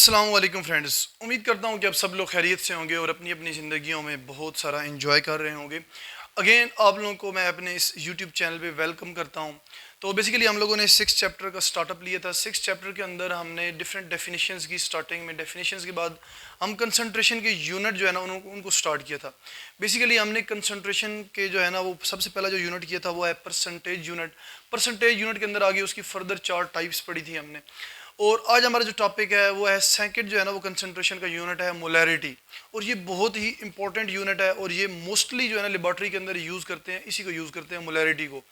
अस्सलाम वालेकुम फ्रेंड्स। उम्मीद करता हूँ कि आप सब लोग खैरियत से होंगे और अपनी अपनी ज़िंदगियों में बहुत सारा एंजॉय कर रहे होंगे। अगेन आप लोगों को मैं अपने इस यूट्यूब चैनल पे वेलकम करता हूँ। तो बेसिकली हम लोगों ने 6 चैप्टर का स्टार्टअप लिया था। 6 चैप्टर के अंदर हमने डिफरेंट डेफिनेशंस की, स्टार्टिंग में डेफिनेशंस के बाद हम कंसंट्रेशन के यूनिट जो है ना उनको स्टार्ट किया था। बेसिकली हमने कंसंट्रेशन के जो है ना वो सबसे पहला जो यूनिट किया था वो है परसेंटेज यूनिट। परसेंटेज यूनिट के अंदर आगे उसकी फर्दर 4 टाइप्स पढ़ी थी हमने। और आज हमारा जो टॉपिक है वो है सेकंड जो है ना वो कंसंट्रेशन का यूनिट है मोलैरिटी। और ये बहुत ही इंपॉर्टेंट यूनिट है और ये मोस्टली जो है ना लेबॉर्ट्री के अंदर यूज़ करते हैं, इसी को यूज़ करते हैं मोलैरिटी को।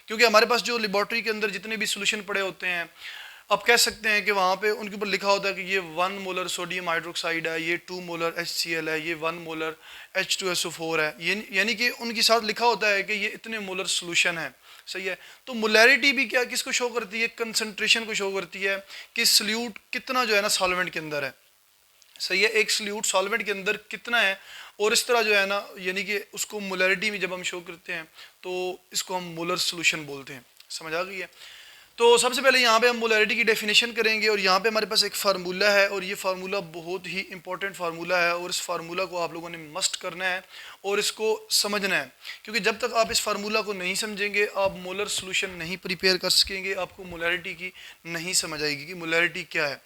क्योंकि हमारे पास जो लेबॉर्ट्री के अंदर जितने भी सोल्यूशन पड़े होते हैं, आप कह सकते हैं कि वहाँ पे उनके ऊपर लिखा होता है कि ये 1 मोलर सोडियम हाइड्रोक्साइड है, ये 2 मोलर HCl है, ये 1 मोलर H2SO4 है। ये यानी कि उनके साथ लिखा होता है कि ये इतने मोलर सोल्यूशन है। सही है। तो मोलैरिटी भी क्या किसको शो करती है? कंसंट्रेशन को शो करती है कि सल्यूट कितना जो है ना सॉल्वेंट के अंदर है। सही है, एक सल्यूट सॉल्वेंट के अंदर कितना है। और इस तरह जो है ना यानी कि उसको मोलैरिटी में जब हम शो करते हैं तो इसको हम मोलर सोल्यूशन बोलते हैं। समझ आ गई है? तो सबसे पहले यहाँ पे हम मोलैरिटी की डेफिनेशन करेंगे और यहाँ पे हमारे पास एक फार्मूला है और ये फार्मूला बहुत ही इंपॉर्टेंट फार्मूला है और इस फार्मूला को आप लोगों ने मस्ट करना है और इसको समझना है। क्योंकि जब तक आप इस फार्मूला को नहीं समझेंगे आप मोलर सोल्यूशन नहीं प्रिपेयर कर सकेंगे, आपको मोलैरिटी की नहीं समझ आएगी कि मोलैरिटी क्या है।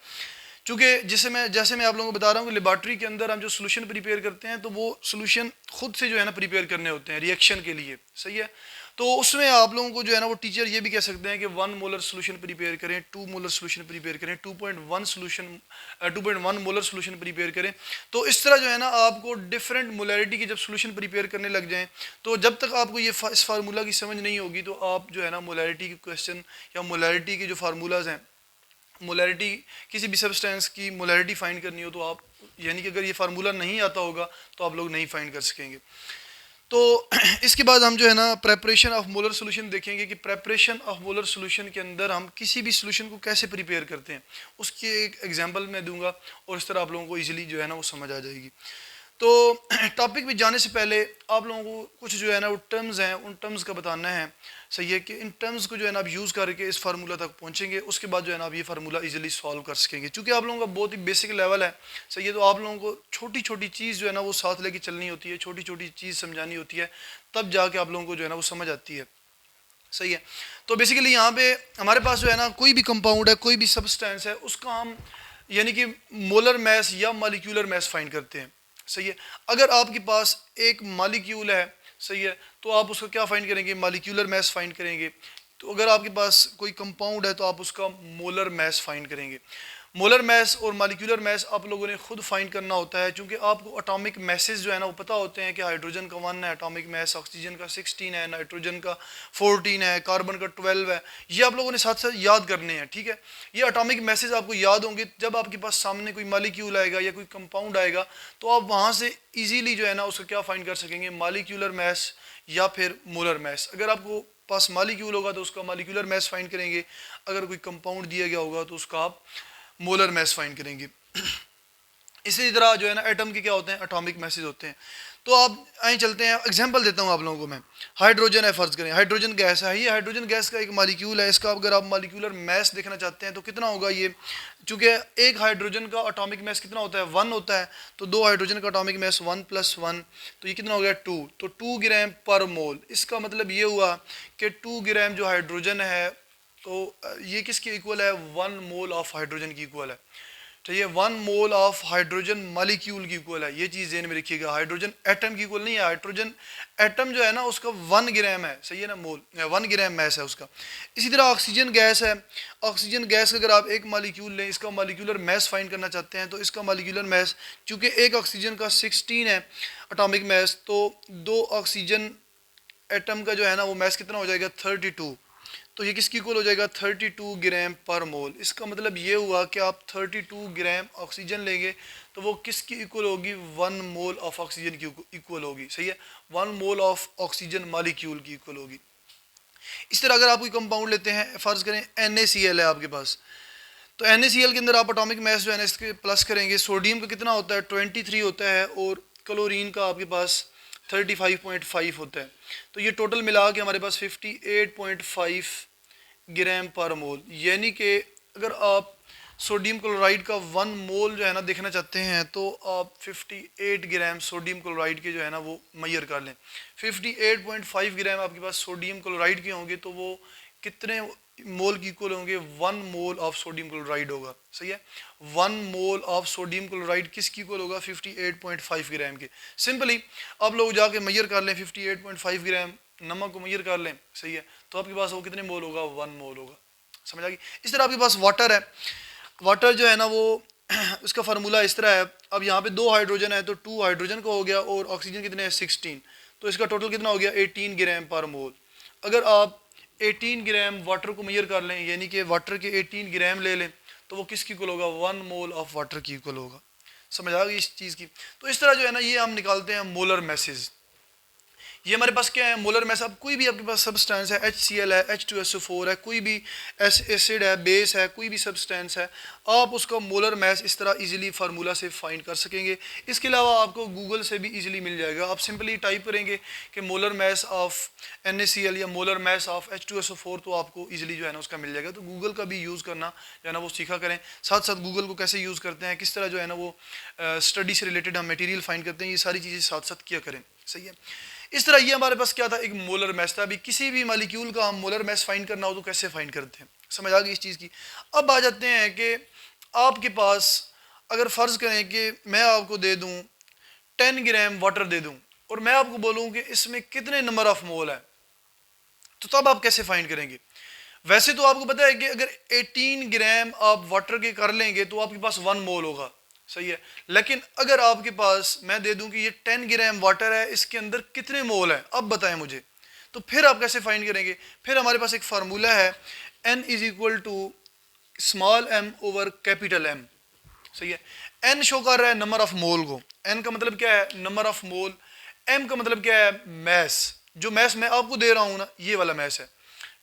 क्योंकि जैसे मैं आप लोगों को बता रहा हूँ कि लेबॉर्ट्री के अंदर हम जो सोल्यूशन प्रिपेयर करते हैं तो वो सोल्यूशन खुद से जो है ना प्रिपेयर करने होते हैं रिएक्शन के लिए। सही है। तो उसमें आप लोगों को जो है ना वो टीचर ये भी कह सकते हैं कि 1 मोलर सोल्यूशन प्रिपेयर करें, 2 मोलर सोल्यूशन प्रिपेयर करें, 2.1 मोलर सोल्यूशन प्रिपेयर करें। तो इस तरह जो है ना आपको डिफरेंट मोलैरिटी की जब सोल्यूशन प्रिपेयर करने लग जाएं तो जब तक आपको ये इस फार्मूला की समझ नहीं होगी तो आप जो है ना मोलैरिटी की क्वेश्चन या मोलैरिटी के जो फार्मूलाज हैं, मोलैरिटी किसी भी सब्सटेंस की मोलैरिटी फाइंड करनी हो तो आप यानी कि अगर ये फार्मूला नहीं आता होगा तो आप लोग नहीं फाइंड कर सकेंगे। तो इसके बाद हम जो है ना प्रेपरेशन ऑफ मोलर सोल्यूशन देखेंगे कि प्रेपरेशन ऑफ मोलर सोल्यूशन के अंदर हम किसी भी सोल्यूशन को कैसे प्रिपेयर करते हैं, उसकी एक एग्जांपल मैं दूंगा और इस तरह आप लोगों को इजीली जो है ना वो समझ आ जाएगी। तो टॉपिक में जाने से पहले आप लोगों को कुछ जो है ना वो टर्म्स हैं, उन टर्म्स का बताना है। सही है कि इन टर्म्स को जो है ना आप यूज़ करके इस फार्मूला तक पहुंचेंगे, उसके बाद जो है ना आप ये फार्मूला इजीली सॉल्व कर सकेंगे। क्योंकि आप लोगों का बहुत ही बेसिक लेवल है। सही है। तो आप लोगों को छोटी छोटी चीज़ जो है ना वो साथ लेके चलनी होती है, छोटी छोटी चीज़ समझानी होती है, तब जाके आप लोगों को जो है ना वो समझ आती है। सही है। तो बेसिकली यहाँ पे हमारे पास जो है ना कोई भी कंपाउंड है, कोई भी सब्सटेंस है, उसका हम यानी कि मोलर मैस या मॉलिक्यूलर मैस फाइंड करते हैं। सही है। अगर आपके पास एक मॉलिक्यूल है, सही है, तो आप उसका क्या फाइंड करेंगे? मॉलिक्यूलर मैस फाइंड करेंगे। तो अगर आपके पास कोई कंपाउंड है तो आप उसका मोलर मैस फाइंड करेंगे। मोलर मैस और मॉलिक्यूलर मैस आप लोगों ने खुद फाइंड करना होता है, क्योंकि आपको एटॉमिक मैसेज जो है ना वो पता होते हैं कि हाइड्रोजन का 1 है एटॉमिक मैस, ऑक्सीजन का 16 है, नाइट्रोजन का 14 है, कार्बन का 12 है। ये आप लोगों ने साथ साथ याद करने हैं। ठीक है। ये एटॉमिक मैसेज आपको याद होंगे। जब आपके पास सामने कोई मॉलिक्यूल आएगा या कोई कंपाउंड आएगा तो आप वहाँ से ईजीली जो है ना उसका क्या फाइंड कर सकेंगे? मॉलिक्यूलर मैस या फिर मोलर मैस। अगर आपको पास मॉलिक्यूल होगा तो उसका मॉलिक्यूलर मैस फाइंड करेंगे, अगर कोई कंपाउंड दिया गया होगा तो उसका आप मोलर मैस फाइंड करेंगे। इसी तरह जो है ना एटम के क्या होते हैं? एटॉमिक मैसेज होते हैं। तो आप आए चलते हैं, एग्जांपल देता हूँ आप लोगों को मैं। हाइड्रोजन है, फर्ज करें हाइड्रोजन गैस है। ये हाइड्रोजन गैस का एक मॉलिक्यूल है। इसका अगर आप मॉलिक्यूलर मैस देखना चाहते हैं तो कितना होगा ये? चूंकि एक हाइड्रोजन का एटॉमिक मैस कितना होता है? 1 होता है। तो 2 हाइड्रोजन का एटॉमिक मैस 1 + 1, तो ये कितना हो गया? 2। तो 2 ग्राम पर मोल। इसका मतलब ये हुआ कि 2 ग्राम जो हाइड्रोजन है तो ये किसके इक्वल है? 1 मोल ऑफ हाइड्रोजन की इक्वल है। तो ये 1 मोल ऑफ हाइड्रोजन मॉलिक्यूल की इक्वल है। ये चीज़ ध्यान में रखिएगा, हाइड्रोजन एटम की इक्वल नहीं है। हाइड्रोजन एटम जो है ना उसका 1 ग्राम है। सही है ना, मोल 1 ग्राम मैस है उसका। इसी तरह ऑक्सीजन गैस है। ऑक्सीजन गैस का अगर आप एक मॉलिक्यूल लें, इसका मॉलिक्यूलर मैस फाइंड करना चाहते हैं तो इसका मॉलिक्यूलर मैस, चूँकि एक ऑक्सीजन का 16 है एटॉमिक मैस, तो 2 ऑक्सीजन एटम का जो है ना वो मैस कितना हो जाएगा? 32। तो ये किसकी इक्वल हो जाएगा? 32 ग्राम पर मोल। इसका मतलब ये हुआ कि आप 32 ग्राम ऑक्सीजन लेंगे तो वो किसकी इक्वल होगी? 1 मोल ऑफ ऑक्सीजन की इक्वल होगी। सही है। 1 मोल ऑफ ऑक्सीजन मॉलिक्यूल की इक्वल होगी। इस तरह अगर आप कोई कंपाउंड लेते हैं, फर्ज करें NaCl है आपके पास, तो NaCl के अंदर आप एटॉमिक मैस जो है ना इसके प्लस करेंगे। सोडियम का कितना होता है? 23 होता है और क्लोरीन का आपके पास 35.5 होता है। तो ये टोटल मिला के हमारे पास 58.5 ग्राम पर मोल। यानी कि अगर आप सोडियम क्लोराइड का 1 मोल जो है ना देखना चाहते हैं तो आप 58 ग्राम सोडियम क्लोराइड के जो है ना वो मेजर कर लें। 58.5 ग्राम आपके पास सोडियम क्लोराइड के होंगे तो वो कितने मोल की इक्वल होंगे? 1 मोल ऑफ सोडियम क्लोराइड होगा। सही है, 1 मोल ऑफ सोडियम क्लोराइड किसकी इक्वल होगा? 58.5 ग्राम के। सिंपली आप लोग जाके मेजर कर लें, 58.5 ग्राम नमक को मेजर कर लें। सही है, तो आपके पास वो कितने मोल होगा? 1 मोल होगा। समझ आ गई? इस तरह आपके पास वाटर है, वाटर जो है ना वो उसका फार्मूला इस तरह है। अब यहाँ पे 2 हाइड्रोजन है तो 2 हाइड्रोजन का हो गया और ऑक्सीजन कितने हैं? 16। तो इसका टोटल कितना हो गया? 18 ग्राम पर मोल। अगर आप 18 ग्राम वाटर को मेजर कर लें, यानी कि वाटर के 18 ग्राम ले लें, तो वो किसकी इक्वल होगा? 1 मोल ऑफ वाटर की इक्वल होगा। समझ आ गई इस चीज़ की? तो इस तरह जो है ना ये हम निकालते हैं मोलर मैसेज। ये हमारे पास क्या है? Molar mass. अब कोई भी आपके पास सब्सटेंस है, HCl है, H2SO4 है, कोई भी एसिड है, बेस है, कोई भी सब्सटेंस है, आप उसका मोलर मैस इस तरह इजीली फार्मूला से फाइंड कर सकेंगे। इसके अलावा आपको गूगल से भी इजीली मिल जाएगा। आप सिंपली टाइप करेंगे कि मोलर मैस ऑफ NaCl या मोलर मैस ऑफ H2SO4 तो आपको इजीली जो है ना उसका मिल जाएगा। तो गूगल का भी यूज़ करना जो है ना वो सीखा करें। साथ साथ गूगल को कैसे यूज़ करते हैं, किस तरह जो है ना वो स्टडी से रिलेटेड हम मटेरियल फाइंड करते हैं, ये सारी चीज़ें साथ साथ किया करें। सही है, इस तरह ये हमारे पास क्या था? एक मोलर मैस था। अभी किसी भी मॉलिक्यूल का हम मोलर मैस फाइंड करना हो तो कैसे फाइंड करते हैं? समझ आ गई इस चीज़ की? अब आ जाते हैं कि आपके पास अगर फ़र्ज़ करें कि मैं आपको दे दूं 10 ग्राम वाटर दे दूं और मैं आपको बोलूं कि इसमें कितने नंबर ऑफ मोल है, तो तब आप कैसे फाइंड करेंगे? वैसे तो आपको पता है कि अगर 18 ग्राम आप वाटर के कर लेंगे तो आपके पास 1 मोल होगा। सही है, लेकिन अगर आपके पास मैं दे दूं कि ये 10 ग्राम वाटर है, इसके अंदर कितने मोल है, अब बताएं मुझे, तो फिर आप कैसे फाइंड करेंगे? फिर हमारे पास एक फार्मूला है, N is equal to small m over capital M। सही है, N शो कर रहा है नंबर ऑफ मोल को। N का मतलब क्या है? Number of mole. M का मतलब क्या है? मैस। जो मैस मैं आपको दे रहा हूं ना, ये वाला मैस है,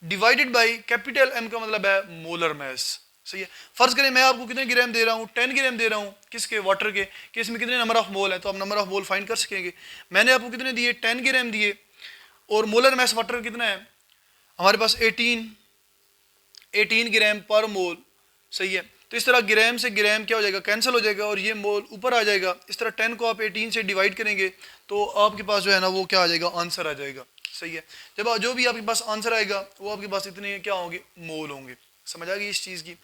डिवाइडेड बाई कैपिटल M का मतलब है मोलर मैस। सही है, फर्ज करें मैं आपको कितने ग्राम दे रहा हूँ? 10 ग्राम दे रहा हूँ। किसके? वाटर के। कि इसमें कितने नंबर ऑफ मोल है, तो आप नंबर ऑफ मोल फाइंड कर सकेंगे। मैंने आपको कितने दिए? 10 ग्राम दिए, और मोलर मैस वाटर कितना है हमारे पास? 18 ग्राम पर मोल। सही है, तो इस तरह ग्राम से ग्राम क्या हो जाएगा? कैंसिल हो जाएगा और ये मोल ऊपर आ जाएगा। इस तरह 10 को आप 18 से डिवाइड करेंगे तो आपके पास जो है ना वो क्या आ जाएगा? आंसर आ जाएगा। सही है, जब जो भी आपके पास आंसर आएगा वो आपके पास इतने क्या होंगे? मोल होंगे। समझ आ गई इस चीज़ की?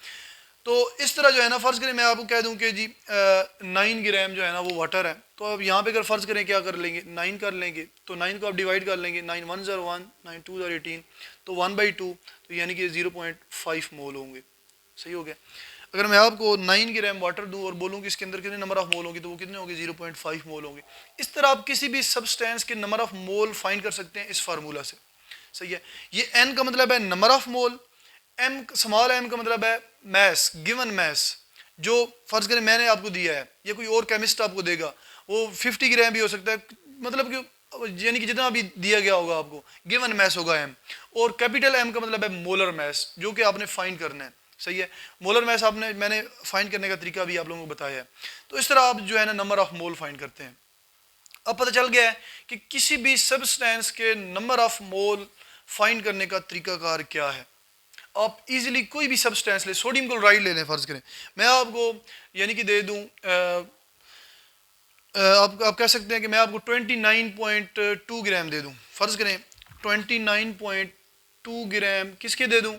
तो इस तरह जो है ना, फ़र्ज़ करें मैं आपको कह दूं कि जी 9 ग्राम जो है ना वो वाटर है, तो अब यहाँ पे अगर फ़र्ज़ करें क्या कर लेंगे? 9 कर लेंगे, तो 9 को आप डिवाइड कर लेंगे। 9 1 0 1, 9 2 0 18, तो 1/2, तो यानी कि 0.5 मोल होंगे। सही हो गया। अगर मैं आपको 9 ग्राम वाटर दूं और बोलूं कि इसके अंदर कितने नंबर ऑफ मोल होंगे, तो वो कितने होंगे? 0.5 मोल होंगे। इस तरह आप किसी भी सब्सटेंस के नंबर ऑफ मोल फाइंड कर सकते हैं इस फार्मूला से। सही है, ये N का मतलब है number of mole, M small m का मतलब है मैस, गिवन मैस, जो फर्ज करें मैंने आपको दिया है या कोई और केमिस्ट आपको देगा, वो 50 ग्राम भी हो सकता है, मतलब कि यानी कि जितना भी दिया गया होगा आपको गिवन मैस होगा M। और कैपिटल M का मतलब है मोलर मैस, जो कि आपने फाइंड करना है। सही है, मोलर मैस मैंने फाइंड करने का तरीका भी आप लोगों को बताया है। तो इस तरह आप जो है ना नंबर ऑफ मोल फाइंड करते हैं। अब पता चल गया है कि किसी भी सब्सटेंस के नंबर ऑफ मोल फाइंड करने का तरीकाकार क्या है। आप इजीली कोई भी सब्सटेंस ले, सोडियम क्लोराइड ले लें फ़र्ज़ करें, मैं आपको यानी कि दे दूं आप कह सकते हैं कि मैं आपको 29.2 ग्राम दे दूं। फ़र्ज़ करें 29.2 ग्राम किसके दे दूं?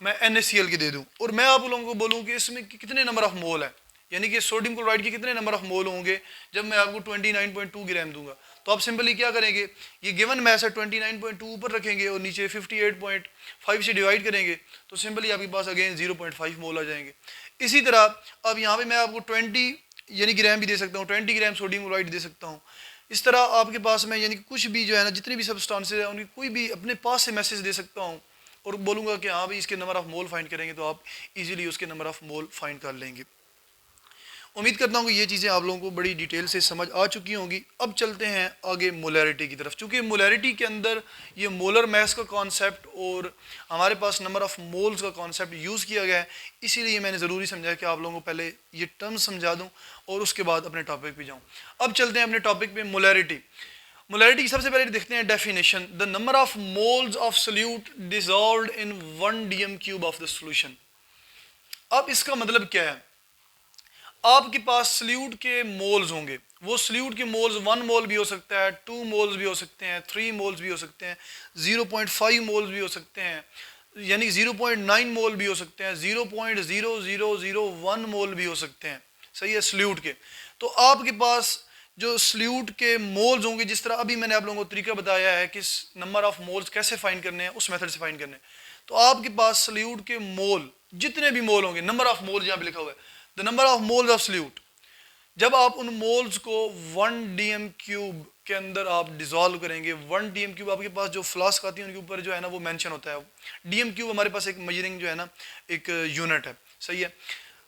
मैं NaCl के दे दूं, और मैं आप लोगों को बोलूं कि इसमें कितने नंबर ऑफ मोल है, यानी कि सोडियम क्लोराइड के कितने नंबर ऑफ मोल होंगे जब मैं आपको 29.2 ग्राम दूंगा। तो आप सिंपली क्या करेंगे? ये गिवन मैस है, 29.2 ऊपर रखेंगे और नीचे 58.5 से डिवाइड करेंगे, तो सिंपली आपके पास अगेन 0.5 मोल आ जाएंगे। इसी तरह अब यहाँ पे मैं आपको 20 यानी ग्राम भी दे सकता हूँ, 20 ग्राम सोडियम क्लोराइड दे सकता हूँ। इस तरह आपके पास मैं यानी कि कुछ भी जो है ना, जितने भी सब्सटेंसेस हैं उनकी कोई भी अपने पास से मैसेज दे सकता हूँ और बोलूँगा कि हाँ भाई इसके नंबर ऑफ मोल फाइंड करेंगे, तो आप इजीली उसके नंबर ऑफ मोल फाइंड कर लेंगे। उम्मीद करता हूँ कि ये चीज़ें आप लोगों को बड़ी डिटेल से समझ आ चुकी होंगी। अब चलते हैं आगे मोलैरिटी की तरफ। चूँकि मोलैरिटी के अंदर ये मोलर मैस का कॉन्सेप्ट और हमारे पास नंबर ऑफ मोल्स का कॉन्सेप्ट यूज़ किया गया है, इसीलिए मैंने ज़रूरी समझा कि आप लोगों को पहले ये टर्म समझा दूँ और उसके बाद अपने टॉपिक पे जाऊँ। अब चलते हैं अपने टॉपिक पे, मोलैरिटी। मोलैरिटी की सबसे पहले देखते हैं definition. The number of moles of solute dissolved in 1 dm³ of the solution. अब इसका मतलब क्या है, आपके पास सल्यूट के मोल्स होंगे, वो सल्यूट के मोल्स 1 मोल भी हो सकता है, 2 मोल्स भी हो सकते हैं, 3 मोल्स भी हो सकते हैं, 0.5 मोल्स भी हो सकते हैं, यानी 0.9 मोल भी हो सकते हैं, 0.0001 मोल भी हो सकते हैं, सही है, सल्यूट के। तो आपके पास जो सल्यूट के मोल्स होंगे, जिस तरह अभी मैंने आप लोगों को तरीका बताया है कि नंबर ऑफ मोल्स कैसे फाइंड करने हैं, उस मेथड से फाइंड करने हैं। तो आपके पास सल्यूट के मोल जितने भी मोल होंगे, नंबर ऑफ मोल यहाँ पे लिखा हुआ है, the number of moles of solute, जब आप उन मोल्स को 1 डीएम क्यूब के अंदर आप डिजोल्व करेंगे, 1 डीएम क्यूब आपके पास जो फ्लास्क आती है उनके ऊपर जो है ना वो मेंशन होता है, डीएम क्यूब हमारे पास एक मेजरिंग जो है ना एक यूनिट है, सही है।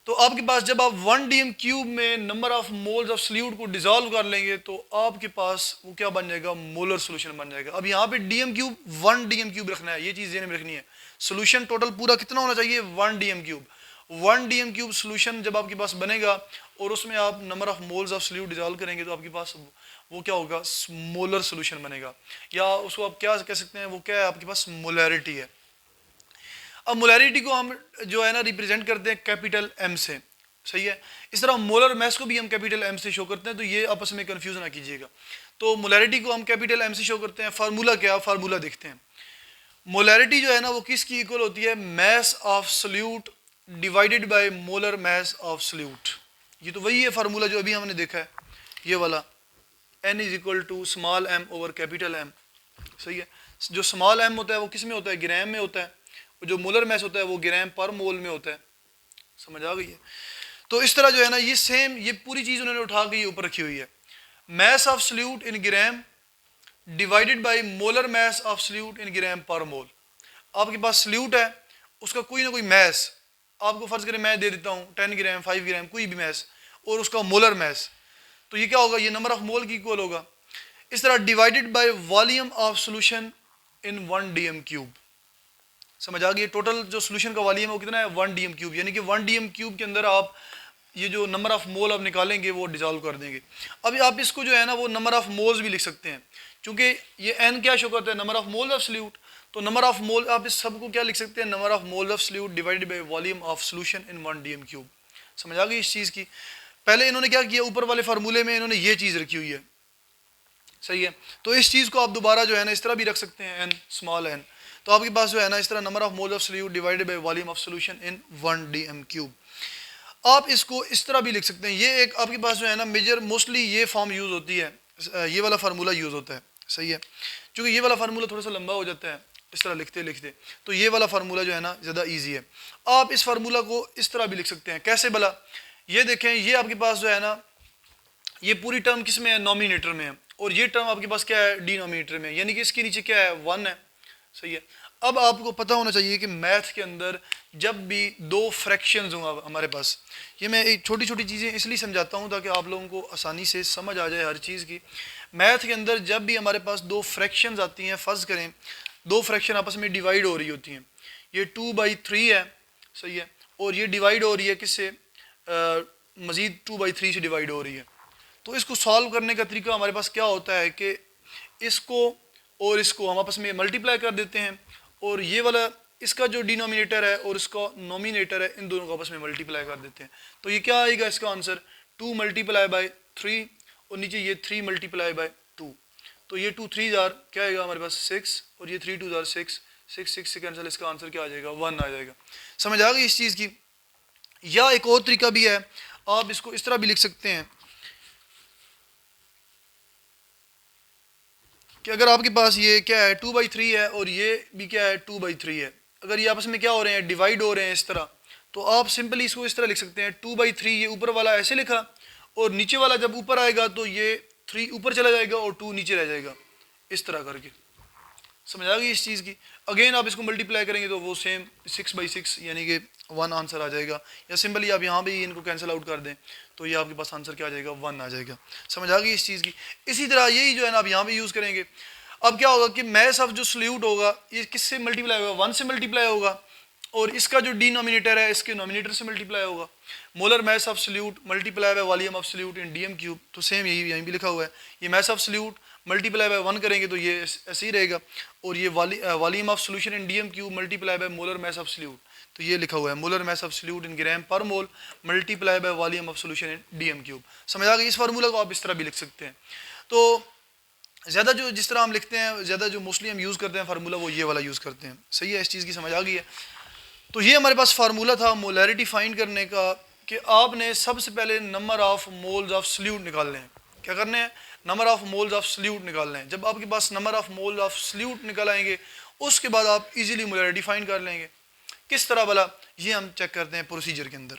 तो आपके पास जब आप 1 डीएम क्यूब में number of moles of solute को डिजोल्व कर लेंगे तो आपके पास वो क्या बन जाएगा, मोलर सोल्यूशन बन जाएगा। अब यहाँ पे डीएम क्यूब 1 डीएम क्यूब रखना है, ये चीज़ ध्यान में रखनी है। सोल्यूशन टोटल पूरा कितना होना चाहिए, 1 DM cube. 1 DM cube solution जब आपके पास बनेगा और उसमें आप number of moles of solute dissolve करेंगे तो आपके पास वो क्या होगा, मोलर सोल्यूशन बनेगा, या उसको आप क्या कह सकते हैं, वो क्या है, आपके पास मोलैरिटी है। अब मोलैरिटी को हम जो है ना रिप्रेजेंट करते हैं कैपिटल एम से, सही है। इस तरह मोलर मैस को भी हम कैपिटल एम से शो करते हैं, तो ये आपस में कंफ्यूज ना कीजिएगा। तो मोलैरिटी को हम कैपिटल एम से शो करते हैं। फार्मूला क्या, फार्मूला देखते हैं। मोलैरिटी जो है ना वो किसकी इक्वल होती है, mass of solute divided by molar mass of salute. ये तो वही है फार्मूला जो अभी हमने देखा है, ये वाला n is equal to small m over capital M, सही है। जो स्मॉल m होता है वो किस में होता है, ग्राम में होता है, जो मोलर मैस होता है वो ग्राम पर मोल में होता है, समझ आ गई है। तो इस तरह जो है ना ये सेम, ये पूरी चीज़ उन्होंने उठा के ये ऊपर रखी हुई है, mass of solute in gram divided by molar mass of solute in gram per mole. आपके पास सल्यूट है, उसका कोई ना कोई मैस, आपको फर्ज करें मैं दे देता हूँ 10 ग्राम 5 ग्राम कोई भी मैस, और उसका मोलर मैस, तो ये क्या होगा, ये नंबर ऑफ मोल की इक्वल होगा। इस तरह divided by volume of solution in 1 DM cube, समझ आ गई। टोटल जो सॉल्यूशन का वॉल्यूम है वो कितना है, 1 डीएम क्यूब, यानी कि 1 डीएम क्यूब के अंदर आप ये जो नंबर ऑफ मोल आप निकालेंगे वो डिजोल्व कर देंगे। अभी आप इसको जो है ना वो नंबर ऑफ मोल्स भी लिख सकते हैं, क्योंकि ये n क्या शो करता है, number of moles of solute. तो नंबर ऑफ मोल आप इस सब को क्या लिख सकते हैं, number of moles of solute divided by volume of solution in 1 DM cube. समझ आ गई इस चीज़ की। पहले इन्होंने क्या किया, ऊपर वाले फार्मूले में इन्होंने ये चीज़ रखी हुई है, सही है। तो इस चीज़ को आप दोबारा जो है ना इस तरह भी रख सकते हैं, n स्मॉल n। तो आपके पास जो है ना इस तरह number of moles of solute divided by volume of solution in 1 DM cube. आप इसको इस तरह भी लिख सकते हैं, ये एक आपके पास जो है ना मेजर मोस्टली ये फॉर्म यूज़ होती है, ये वाला फार्मूला यूज़ होता है, सही है। क्योंकि ये वाला फार्मूला थोड़ा सा लंबा हो जाता है इस तरह लिखते लिखते, तो ये वाला फार्मूला जो है ना ज़्यादा ईजी है। आप इस फार्मूला को इस तरह भी लिख सकते हैं, कैसे भला, ये देखें, ये आपके पास जो है ना ये पूरी टर्म किस में है, नॉमिनेटर में है, और ये टर्म आपके पास क्या है, डिनोमिनेटर में, यानी कि इसके नीचे क्या है, 1 है, सही है। अब आपको पता होना चाहिए कि मैथ के अंदर जब भी दो फ्रैक्शंस होंगे हमारे पास, ये मैं एक छोटी छोटी चीज़ें इसलिए समझाता हूँ ताकि आप लोगों को आसानी से समझ आ जाए हर चीज़ की। मैथ के अंदर जब भी हमारे पास दो फ्रैक्शंस आती हैं, फ़र्ज़ करें दो फ्रैक्शन आपस में डिवाइड हो रही होती हैं, ये 2/3 है, सही है, और ये डिवाइड हो रही है किससे, मज़ीद 2/3 से डिवाइड हो रही है। तो इसको सॉल्व करने का तरीका हमारे पास क्या होता है कि इसको और इसको हम आपस में मल्टीप्लाई कर देते हैं, और ये वाला इसका जो डिनोमिनेटर है और इसका नोमिनेटर है, इन दोनों को आपस में मल्टीप्लाई कर देते हैं। तो ये क्या आएगा इसका आंसर, 2 मल्टीप्लाई बाय 3, और नीचे ये 3 मल्टीप्लाई बाय 2, तो ये 2 3 जार क्या आएगा हमारे पास 6, और ये 3 2 जार 6, 6 से कैंसिल, इसका आंसर क्या आ जाएगा, 1 आ जाएगा। समझ आ गई इस चीज़ की। या एक और तरीका भी है, आप इसको इस तरह भी लिख सकते हैं कि अगर आपके पास ये क्या है 2/3 है और ये भी क्या है 2/3 है, अगर ये आपस में क्या हो रहे हैं, डिवाइड हो रहे हैं इस तरह, तो आप सिंपली इसको इस तरह लिख सकते हैं 2/3, ये ऊपर वाला ऐसे लिखा, और नीचे वाला जब ऊपर आएगा तो ये 3 ऊपर चला जाएगा और 2 नीचे रह जाएगा, इस तरह करके। समझ आ गई इस चीज़ की। अगेन आप इसको मल्टीप्लाई करेंगे तो वो सेम 6/6 यानी कि 1 आंसर आ जाएगा, या सिंपली आप यहाँ भी इनको कैंसिल आउट कर दें तो ये आपके पास आंसर क्या आ जाएगा, 1 आ जाएगा। समझ आ गई इस चीज़ की। इसी तरह यही जो है ना आप यहाँ भी यूज़ करेंगे। अब क्या होगा कि मैस ऑफ जो सल्यूट होगा ये किससे मल्टीप्लाई होगा, 1 से मल्टीप्लाई होगा, और इसका जो डिनोमिनेटर है इसके नोमिनेटर से मल्टीप्लाई होगा। Molar mass of solute multiply by volume of solute in DM cube, तो सेम यही यहीं भी लिखा हुआ है, ये mass of solute multiply by 1 करेंगे तो ये ऐसे ही रहेगा। और ये volume of solution in DM cube multiply by molar mass of solute, तो ये लिखा हुआ है molar mass of solute in gram per mole multiply by volume of solution in DM cube. समझ आ गई? इस फार्मूला को आप इस तरह भी लिख सकते हैं। तो ज़्यादा जो जिस तरह हम लिखते हैं, ज़्यादा जो मोस्टली हम यूज़ करते हैं फार्मूला, वो ये वाला यूज़ करते हैं। सही है? इस चीज़ की समझ आ गई है? तो ये हमारे पास फार्मूला था मोलैरिटी फाइंड करने का, कि आपने सबसे पहले number of moles of solute निकालने हैं। क्या करने हैं? Number of moles of solute निकालने हैं। जब आपके पास number of mole of solute निकल आएंगे, उसके बाद आप इजीली मोलैरिटी फाइंड कर लेंगे। किस तरह वाला, ये हम चेक करते हैं प्रोसीजर के अंदर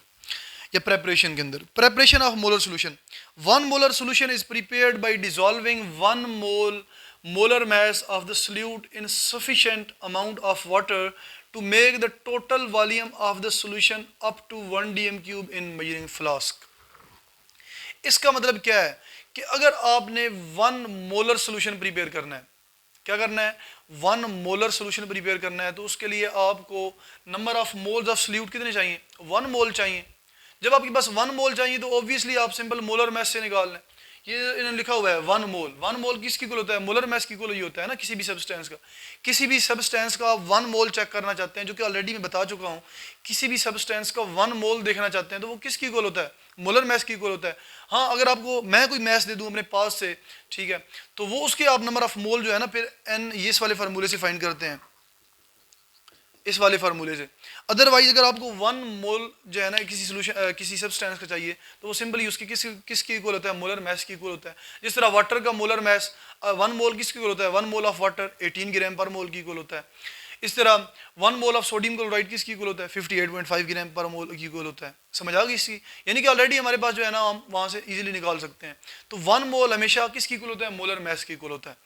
या प्रेपरेशन के अंदर। Preparation of molar solution, 1 molar solution is prepared by dissolving 1 mole molar mass of the solute in sufficient amount of water to make the total volume of the solution up to 1 dm cube in measuring flask। इसका मतलब क्या है कि अगर आपने 1 molar solution prepare करना है, क्या करना है? 1 मोलर सोल्यूशन प्रिपेयर करना है, तो उसके लिए आपको number of moles of solute कितने चाहिए? 1 मोल चाहिए। जब आपके पास 1 मोल चाहिए तो ऑब्वियसली आप सिंपल मोलर मैस से निकाल लें। ये इन्होंने लिखा हुआ है 1 मोल। 1 मोल किसकी इक्वल होता है? मोलर मैस की इक्वल ही होता है ना किसी भी सब्सटेंस का। किसी भी सब्सटेंस का 1 मोल चेक करना चाहते हैं, जो कि ऑलरेडी मैं बता चुका हूँ, किसी भी सब्सटेंस का 1 मोल देखना चाहते हैं तो वो किसकी इक्वल होता है? मोलर मैस की इक्वल होता है। हाँ, अगर आपको मैं कोई मैस दे दूँ अपने पास से, ठीक है, तो वो उसके आप नंबर ऑफ मोल जो है ना, फिर एन ये इस वाले फार्मूले से फाइंड करते हैं, इस वाले फार्मूले से। अदरवाइज अगर आपको 1 मोल जो है ना किसी सोल्यूशन किसी सब्सटेंस का चाहिए, तो वो सिंपली उसकी किसकी इक्वल होता है? मोलर मैस की इक्वल होता है। जिस तरह वाटर का मोलर मैस 1 मोल किसकी इक्वल होता है? 1 mole of water 18 gram per मोल की इक्वल होता है। इस तरह 1 मोल ऑफ सोडियम क्लोराइड किसकी इक्वल होता है? 58.5 ग्राम पर मोल की इक्वल होता है। समझ आ गई इसकी? यानी कि ऑलरेडी हमारे पास जो है ना, हम वहाँ से इजीली निकाल सकते हैं। तो 1 मोल हमेशा किसकी इक्वल होता है? मोलर मैस की इक्वल होता है।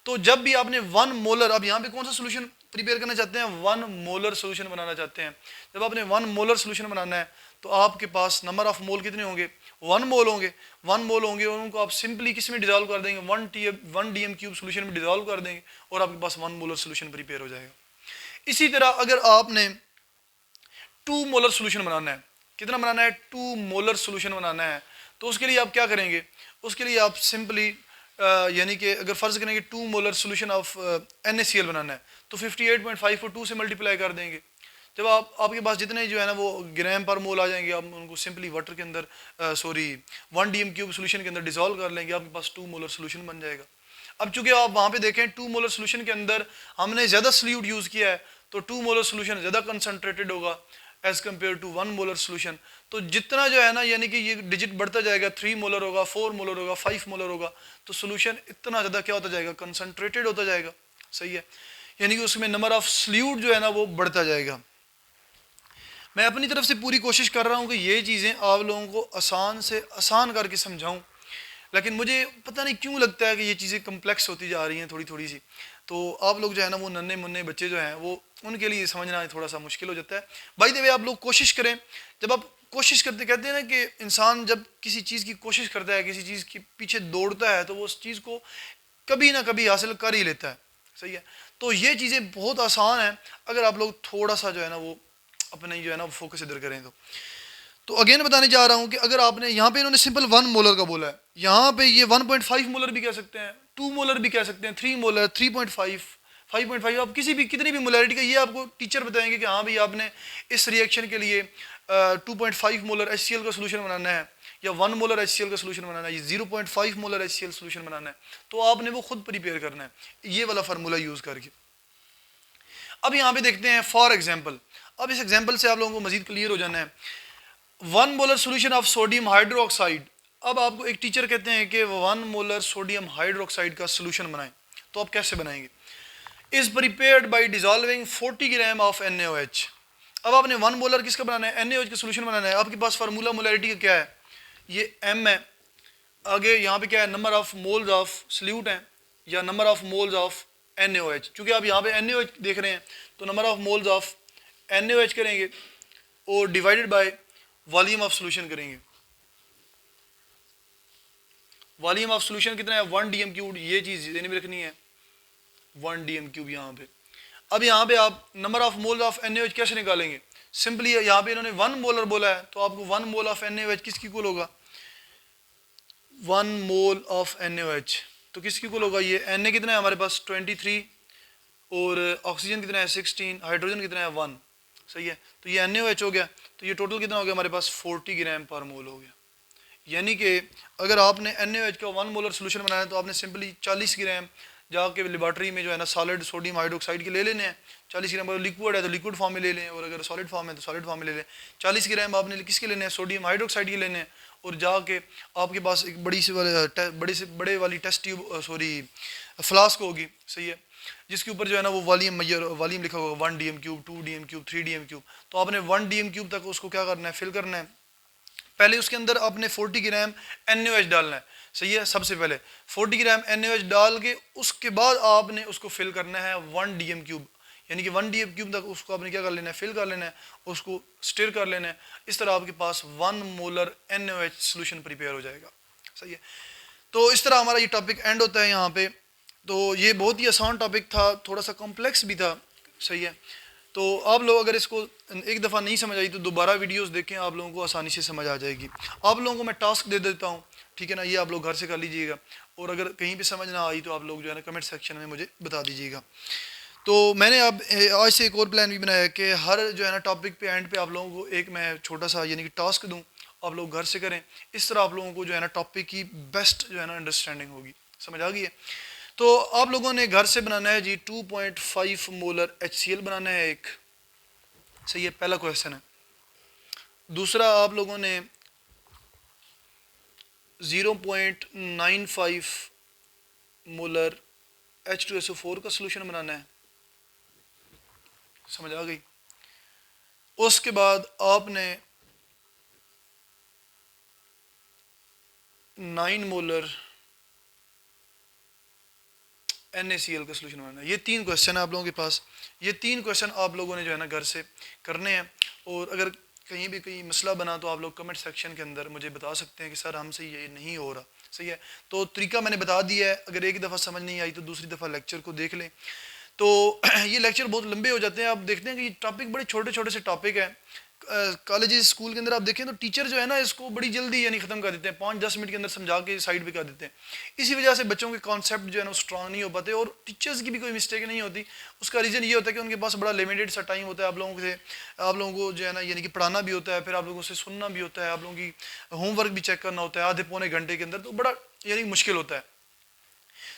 तो जब भी आपने 1 मोलर, अब यहाँ पे कौन सा सोल्यूशन प्रिपेयर करना चाहते हैं? 1 मोलर सोल्यूशन बनाना चाहते हैं। जब आपने 1 मोलर सोल्यूशन बनाना है, तो आपके पास नंबर ऑफ मोल कितने होंगे? 1 मोल होंगे। 1 मोल होंगे और उनको आप सिंपली किस में डिजॉल्व कर देंगे? 1 डीएम क्यूब सोल्यूशन में डिजॉल्व कर देंगे और आपके पास 1 मोलर सोल्यूशन प्रिपेयर हो जाएगा। इसी तरह अगर आपने 2 मोलर सोल्यूशन बनाना है, कितना बनाना है? 2 मोलर सोल्यूशन बनाना है, तो उसके लिए आप क्या करेंगे? उसके लिए आप सिंपली यानी कि अगर फर्ज करेंगे 2 मोलर सोल्यूशन ऑफ NaCl बनाना है, तो 58.5 को 2 से मल्टीप्लाई कर देंगे। जब आपके पास जितने जो है ना वो ग्राम पर मोल आ जाएंगे, आप उनको सिंपली वाटर के अंदर 1 डीएम क्यूब सोल्यूशन के अंदर डिसॉल्व कर लेंगे, आपके पास 2 मोलर सोल्यूशन बन जाएगा। अब चूंकि आप वहाँ पे देखें 2 मोलर सोल्यूशन के अंदर हमने ज़्यादा सॉल्यूट यूज़ किया है, तो 2 मोलर सोल्यूशन ज़्यादा कंसनट्रेटेड होगा as compare to 1 molar solution. तो जितना जो है ना, यानी कि ये डिजिट बढ़ता जाएगा, 3 मोलर होगा, 4 मोलर होगा, 5 मोलर होगा, तो सोल्यूशन इतना ज़्यादा क्या होता जाएगा? कंसनट्रेटेड होता जाएगा। सही है? यानी कि उसमें नंबर ऑफ सॉल्यूट जो है ना वो बढ़ता जाएगा। मैं अपनी तरफ से पूरी कोशिश कर रहा हूँ कि ये चीज़ें आप लोगों को आसान से आसान करके समझाऊँ, लेकिन मुझे पता नहीं क्यों लगता है कि ये चीज़ें कम्प्लेक्स होती जा रही हैं थोड़ी थोड़ी सी। तो आप लोग जो है ना, वो नन्हे मुन्ने बच्चे जो हैं, वो उनके लिए समझना थोड़ा सा मुश्किल हो जाता है। बाय द वे, आप लोग कोशिश करें, जब आप कोशिश करते, कहते हैं ना कि इंसान जब किसी चीज़ की कोशिश करता है, किसी चीज़ के पीछे दौड़ता है, तो वो उस चीज़ को कभी ना कभी हासिल कर ही लेता है। सही है? तो ये चीज़ें बहुत आसान हैं अगर आप लोग थोड़ा सा जो है ना वो अपने जो है ना फोकस इधर करें। तो अगेन बताने जा रहा हूँ कि अगर आपने यहाँ पे इन्होंने सिंपल 1 मोलर का बोला है, यहाँ पे ये 1.5 मोलर भी कह सकते हैं, 2 मोलर भी कह सकते हैं, 3 मोलर, 3.5, 5.5, आप किसी भी कितनी भी मोलरिटी का, ये आपको टीचर बताएंगे कि हाँ भाई आपने इस रिएक्शन के लिए 2.5 मोलर HCl का सोल्यूशन बनाना है, या 1 मोलर HCl का सोल्यूशन बनाना है, या 0.5 मोलर HCl सोल्यूशन बनाना है, तो आपने वो खुद प्रिपेयर करना है ये वाला फार्मूला यूज़ करके। अब यहाँ पे देखते हैं फॉर एग्जाम्पल। अब इस एग्जाम्पल से आप लोगों को मजीद क्लियर हो जाना है। 1 molar solution of sodium hydroxide. अब आपको एक टीचर कहते हैं कि 1 मोलर सोडियम हाइड्रोक्साइड का सोल्यूशन बनाएं, तो आप कैसे बनाएंगे? Is prepared by dissolving 40 gram of NaOH। अब आपने 1 मोलर किसका बनाना है? NaOH का सोल्यूशन बनाना है। आपके पास फार्मूला मोलरिटी का क्या है? ये M है। आगे यहाँ पे क्या है? Number of moles of solute है, या number of moles of NaOH। चूंकि आप यहाँ पे NaOH देख रहे हैं, तो number of moles of NaOH करेंगे और divided by volume of solution करेंगे। वॉल्यूम ऑफ सोल्यूशन कितना है? 1 डीएम क्यूब। ये चीज देने में रखनी है 1 डीएम क्यूब यहाँ पे। अब यहाँ पे आप number of mole of NaOH कैसे निकालेंगे? सिंपली यहाँ पे इन्होंने 1 मोलर बोला है, तो आपको 1 मोल ऑफ NaOH किसकी इक्वल होगा? 1 मोल ऑफ NaOH। तो किसकी इक्वल होगा ये, Na कितना है हमारे पास 23 और ऑक्सीजन कितना है 16, हाइड्रोजन कितना है 1, सही है। तो ये NaOH हो गया, तो ये टोटल कितना हो गया हमारे पास 40 ग्राम पर मोल हो गया। यानी कि अगर आपने NaOH का 1 मोलर सोल्यूशन बनाना है तो आपने सिंपली 40 ग्राम जाके लेबॉर्ट्री में जो है ना सॉलिड सोडियम हाइड्रोक्साइड के ले लेने हैं। 40 ग्राम अगर लिक्विड है तो लिक्विड फॉर्म में ले लें, और अगर सॉलिड फॉर्म है तो सॉलिड फॉर्म में ले लें। 40 ग्राम आपने किसके लेने हैं, सोडियम हाइड्रोक्साइड के लेने हैं, और जाके आपके पास एक बड़े वाली टेस्ट ट्यूब फ्लास्क होगी, सही है, जिसके ऊपर जो है ना वो वॉल्यूम लिखा होगा 1 DM³ 2 DM³ 3 DM³। तो आपने 1 DM³ तक उसको क्या करना है, फिल करना है। पहले उसके अंदर आपने 40 ग्राम NaOH डालना है, सही है। सबसे पहले 40 ग्राम NaOH डाल के उसके बाद आपने उसको फिल करना है 1 DM³, यानी कि 1 DM³ तक उसको आपने क्या कर लेना है, फिल कर लेना है, उसको स्टिर कर लेना है। इस तरह आपके पास 1 मोलर NaOH सोल्यूशन प्रिपेयर हो जाएगा, सही है। तो इस तरह हमारा ये टॉपिक एंड होता है यहाँ पे। तो ये बहुत ही आसान टॉपिक था, थोड़ा सा कॉम्प्लेक्स भी था, सही है। तो आप लोग अगर इसको एक दफ़ा नहीं समझ आई तो दोबारा वीडियोस देखें, आप लोगों को आसानी से समझ आ जाएगी। आप लोगों को मैं टास्क दे देता हूँ, ठीक है ना, ये आप लोग घर से कर लीजिएगा, और अगर कहीं पे समझ ना आई तो आप लोग जो है ना कमेंट सेक्शन में मुझे बता दीजिएगा। तो मैंने अब आज से एक और प्लान भी बनाया है कि हर जो है ना टॉपिक पे एंड पे आप लोगों को एक मैं छोटा सा यानी कि टास्क दूँ, आप लोग घर से करें। इस तरह आप लोगों को जो है ना टॉपिक की बेस्ट जो है ना अंडरस्टैंडिंग होगी, समझ आ गई है। तो आप लोगों ने घर से बनाना है जी 2.5 मोलर HCl बनाना है एक, सही है, पहला क्वेश्चन है। दूसरा आप लोगों ने 0.95 मोलर H2SO4 का सोल्यूशन बनाना है, समझ आ गई। उसके बाद आपने 9 मोलर NaCl का सोल्यूशन बनाना है। ये 3 क्वेश्चन है आप लोगों के पास। ये 3 क्वेश्चन आप लोगों ने जो है ना घर से करने हैं, और अगर कहीं भी कोई मसला बना तो आप लोग कमेंट सेक्शन के अंदर मुझे बता सकते हैं कि सर हमसे ये नहीं हो रहा, सही है। तो तरीका मैंने बता दिया है, अगर एक दफ़ा समझ नहीं आई तो दूसरी दफ़ा लेक्चर को देख लें। तो ये लेक्चर बहुत लंबे हो जाते हैं, आप देखते हैं कि ये टॉपिक बड़े छोटे छोटे से टॉपिक है। कॉलेजेस स्कूल के अंदर आप देखें तो टीचर जो है ना इसको बड़ी जल्दी यानी ख़त्म कर देते हैं, 5-10 मिनट के अंदर समझा के साइड पे कर देते हैं। इसी वजह से बच्चों के कॉन्सेप्ट जो है ना स्ट्रांग नहीं हो पाते, और टीचर्स की भी कोई मिस्टेक नहीं होती। उसका रीज़न ये होता है कि उनके पास बड़ा लिमिटेड सा टाइम होता है आप लोगों को जो है ना यानी कि पढ़ाना भी होता है, फिर आप लोगों से सुनना भी होता है, आप लोगों की होमवर्क भी चेक करना होता है आधे पौने घंटे के अंदर, तो बड़ा यानी मुश्किल होता है।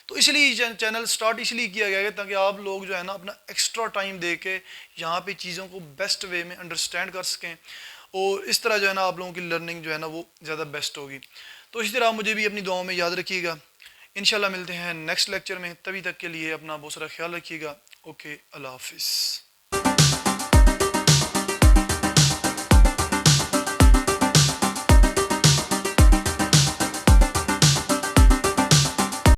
तो इसलिए चैनल स्टार्ट इसलिए किया गया है ताकि आप लोग जो है ना अपना एक्स्ट्रा टाइम दे के यहाँ पे चीज़ों को बेस्ट वे में अंडरस्टैंड कर सकें, और इस तरह जो है ना आप लोगों की लर्निंग जो है ना वो ज़्यादा बेस्ट होगी। तो इसी तरह मुझे भी अपनी दुआओं में याद रखिएगा। इंशाल्लाह मिलते हैं नेक्स्ट लेक्चर में, तभी तक के लिए अपना बहुत सारा ख्याल रखिएगा। ओके, अल्लाह हाफिज़।